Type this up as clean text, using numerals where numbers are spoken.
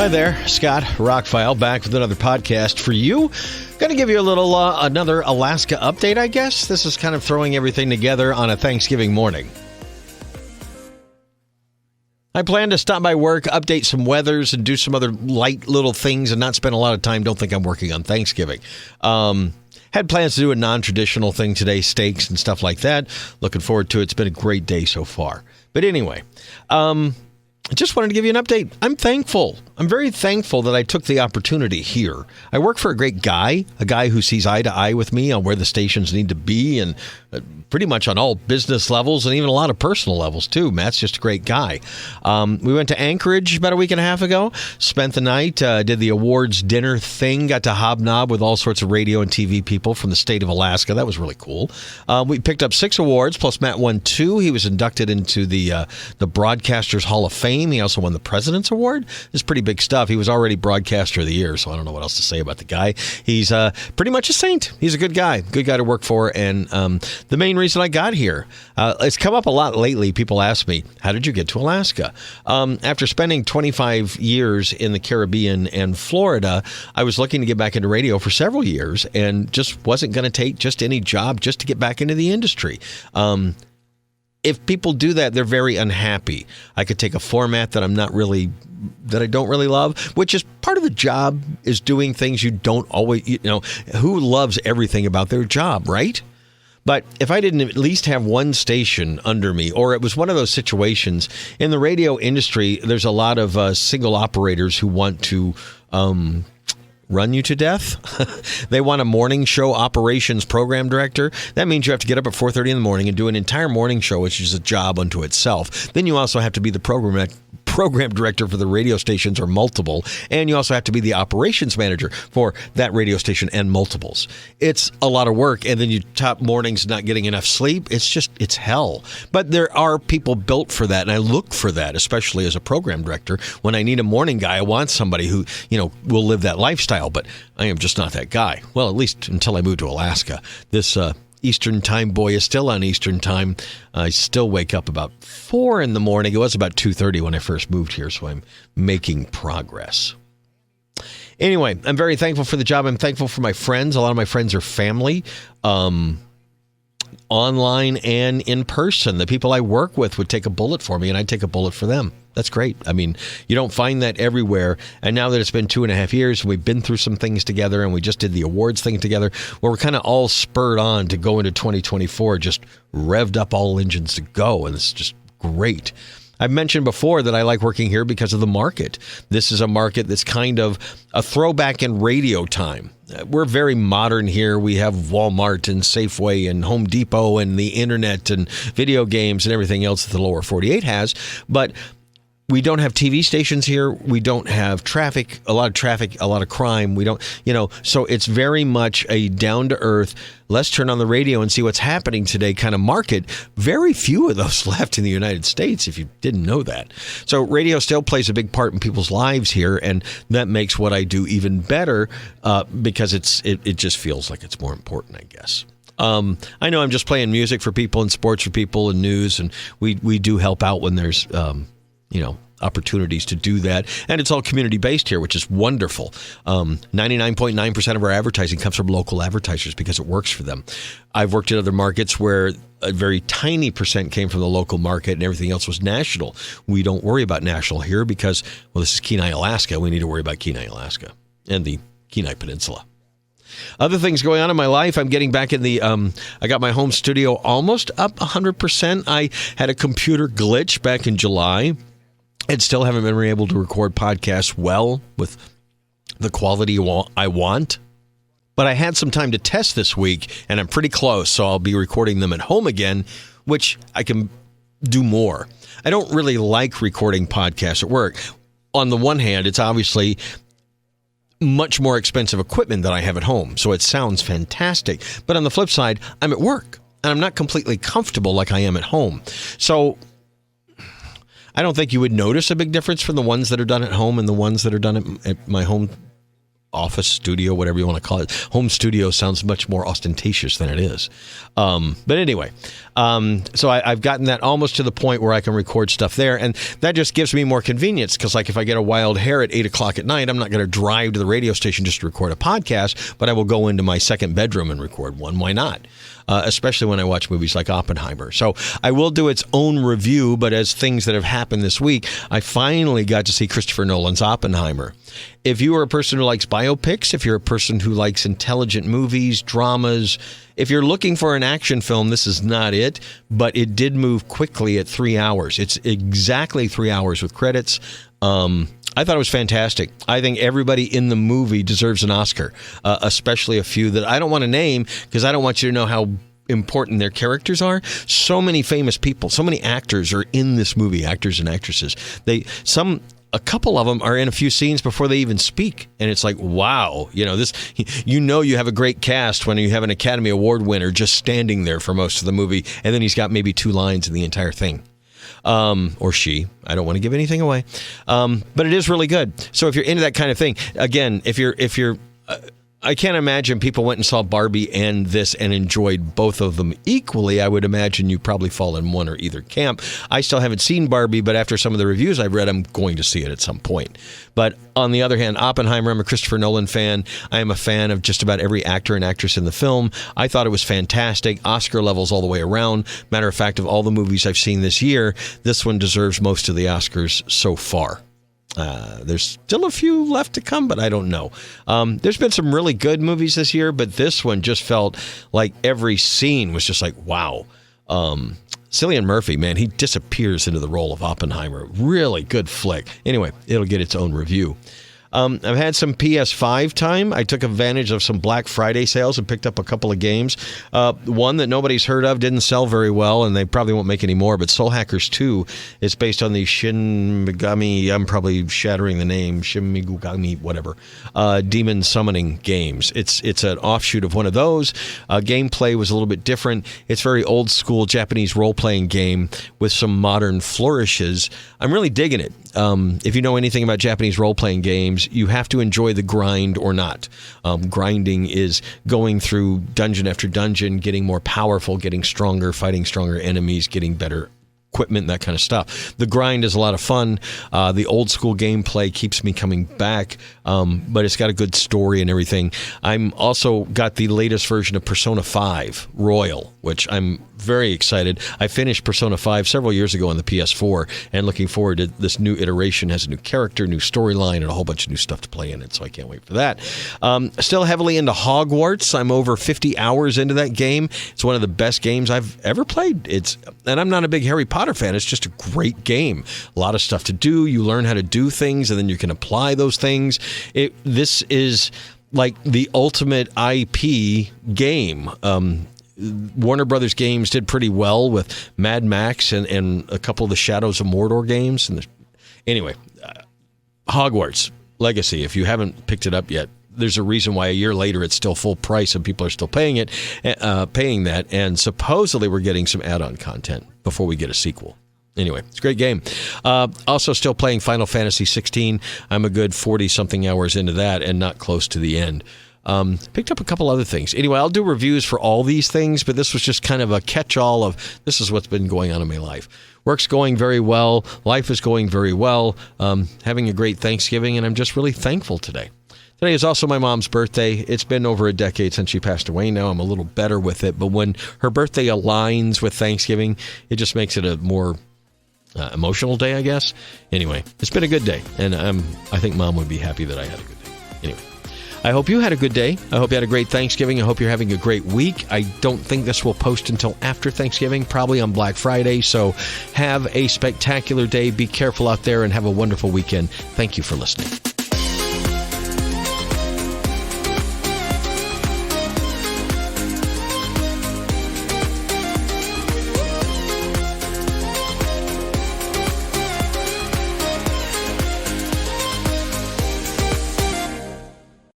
Hi there, Scott, ROCKFILE, back with another podcast for you. Going to give you a little, another Alaska update, I guess. This is kind of throwing everything together on a Thanksgiving morning. I plan to stop by work, update some weathers, and do some other light little things and not spend a lot of time. Don't think I'm working on Thanksgiving. Had plans to do a non-traditional thing today, steaks and stuff like that. Looking forward to it. It's been a great day so far. But anyway, I just wanted to give you an update. I'm thankful. I'm very thankful that I took the opportunity here. I work for a great guy, a guy who sees eye to eye with me on where the stations need to be and pretty much on all business levels and even a lot of personal levels too. Matt's just a great guy. We went to Anchorage about a week and a half ago, spent the night, did the awards dinner thing, got to hobnob with all sorts of radio and TV people from the state of Alaska. That was really cool. We picked up 6 awards, plus Matt won 2. He was inducted into the Broadcasters Hall of Fame. He also won the President's Award. It's pretty big stuff. He was already Broadcaster of the Year, so I don't know what else to say about the guy. He's pretty much a saint. He's a good guy to work for, and the main reason I got here, it's come up a lot lately. People ask me, how did you get to Alaska? After spending 25 years in the Caribbean and Florida, I was looking to get back into radio for several years and just wasn't going to take just any job just to get back into the industry. If people do that, they're very unhappy. I could take a format that I don't really love, which is part of the job, is doing things you don't always, who loves everything about their job, right? But if I didn't at least have one station under me, or it was one of those situations in the radio industry, there's a lot of single operators who want to run you to death. They want a morning show operations program director. That means you have to get up at 4:30 in the morning and do an entire morning show, which is a job unto itself. Then you also have to be the program director for the radio stations, or multiple, and you also have to be the operations manager for that radio station and multiples. It's a lot of work, and then you top mornings not getting enough sleep. It's hell. But there are people built for that, and I look for that, especially as a program director. When I need a morning guy, I want somebody who, will live that lifestyle, but I am just not that guy. Well, at least until I move to Alaska. This Eastern time boy is still on Eastern time. I still wake up about 4 in the morning. It was about 2:30 when I first moved here, so I'm making progress. Anyway, I'm very thankful for the job. I'm thankful for my friends. A lot of my friends are family, online and in person. The people I work with would take a bullet for me, and I'd take a bullet for them. That's great. I mean, you don't find that everywhere. And now that it's been 2.5 years, we've been through some things together, and we just did the awards thing together, where we're kind of all spurred on to go into 2024, just revved up all engines to go. And it's just great. I've mentioned before that I like working here because of the market. This is a market that's kind of a throwback in radio time. We're very modern here. We have Walmart and Safeway and Home Depot and the internet and video games and everything else that the lower 48 has. But we don't have TV stations here. We don't have a lot of crime. We don't, so it's very much a down-to-earth, let's turn on the radio and see what's happening today kind of market. Very few of those left in the United States, if you didn't know that. So radio still plays a big part in people's lives here, and that makes what I do even better because it just feels like it's more important, I guess. I know I'm just playing music for people and sports for people and news, and we do help out when there's opportunities to do that. And it's all community-based here, which is wonderful. 99.9% of our advertising comes from local advertisers because it works for them. I've worked in other markets where a very tiny percent came from the local market and everything else was national. We don't worry about national here because, this is Kenai, Alaska. We need to worry about Kenai, Alaska and the Kenai Peninsula. Other things going on in my life, I'm getting back in the, I got my home studio almost up 100%. I had a computer glitch back in July and still haven't been able to record podcasts well with the quality I want. But I had some time to test this week, and I'm pretty close, so I'll be recording them at home again, which I can do more. I don't really like recording podcasts at work. On the one hand, it's obviously much more expensive equipment than I have at home, so it sounds fantastic. But on the flip side, I'm at work, and I'm not completely comfortable like I am at home. So I don't think you would notice a big difference from the ones that are done at home and the ones that are done at my home office studio, whatever you want to call it. Home studio sounds much more ostentatious than it is. But anyway, so I've gotten that almost to the point where I can record stuff there. And that just gives me more convenience because, like, if I get a wild hair at 8 o'clock at night, I'm not going to drive to the radio station just to record a podcast, but I will go into my second bedroom and record one. Why not? Especially when I watch movies like Oppenheimer. So I will do its own review, but as things that have happened this week, I finally got to see Christopher Nolan's Oppenheimer. If you are a person who likes biopics, if you're a person who likes intelligent movies, dramas, if you're looking for an action film, this is not it, but it did move quickly at 3 hours. It's exactly 3 hours with credits. I thought it was fantastic. I think everybody in the movie deserves an Oscar, especially a few that I don't want to name because I don't want you to know how important their characters are. So many famous people, so many actors are in this movie, actors and actresses. A couple of them are in a few scenes before they even speak. And it's like, wow, you have a great cast when you have an Academy Award winner just standing there for most of the movie. And then he's got maybe 2 lines in the entire thing. Or she. I don't want to give anything away. But it is really good. So if you're into that kind of thing, again, if you're I can't imagine people went and saw Barbie and this and enjoyed both of them equally. I would imagine you probably fall in one or either camp. I still haven't seen Barbie, but after some of the reviews I've read, I'm going to see it at some point. But on the other hand, Oppenheimer, I'm a Christopher Nolan fan. I am a fan of just about every actor and actress in the film. I thought it was fantastic. Oscar levels all the way around. Matter of fact, of all the movies I've seen this year, this one deserves most of the Oscars so far. There's still a few left to come, but I don't know. There's been some really good movies this year, but this one just felt like every scene was just like, wow. Cillian Murphy, man, he disappears into the role of Oppenheimer. Really good flick. Anyway, it'll get its own review. I've had some PS5 time. I took advantage of some Black Friday sales and picked up a couple of games. One that nobody's heard of, didn't sell very well, and they probably won't make any more, but Soul Hackers 2 is based on the Shin Megami, I'm probably shattering the name, Shin Megami, whatever, demon summoning games. It's an offshoot of one of those. Gameplay was a little bit different. It's very old school Japanese role-playing game with some modern flourishes. I'm really digging it. If you know anything about Japanese role-playing games, you have to enjoy the grind or not. Grinding is going through dungeon after dungeon, getting more powerful, getting stronger, fighting stronger enemies, getting better equipment, that kind of stuff. The grind is a lot of fun. The old school gameplay keeps me coming back, but it's got a good story and everything. I'm also got the latest version of Persona 5 Royal, which I'm very excited. I finished Persona 5 several years ago on the PS4 and looking forward to this new iteration. Has a new character, new storyline, and a whole bunch of new stuff to play in it, so I can't wait for that. Still heavily into Hogwarts. I'm over 50 hours into that game. It's one of the best games I've ever played. And I'm not a big Harry Potter fan. It's just a great game. A lot of stuff to do. You learn how to do things, and then you can apply those things. This is like the ultimate IP game. Warner Brothers games did pretty well with Mad Max and a couple of the Shadows of Mordor games. Anyway, Hogwarts Legacy, if you haven't picked it up yet, there's a reason why a year later it's still full price and people are still paying that. And supposedly we're getting some add-on content before we get a sequel. Anyway, it's a great game. Also still playing Final Fantasy 16. I'm a good 40-something hours into that and not close to the end. Picked up a couple other things. Anyway, I'll do reviews for all these things, but this was just kind of a catch-all of this is what's been going on in my life. Work's going very well. Life is going very well. Having a great Thanksgiving, and I'm just really thankful today. Today is also my mom's birthday. It's been over a decade since she passed away. Now I'm a little better with it, but when her birthday aligns with Thanksgiving, it just makes it a more emotional day, I guess. Anyway, it's been a good day, and I think Mom would be happy that I had a good day. Anyway, I hope you had a good day. I hope you had a great Thanksgiving. I hope you're having a great week. I don't think this will post until after Thanksgiving, probably on Black Friday, so have a spectacular day. Be careful out there and have a wonderful weekend. Thank you for listening.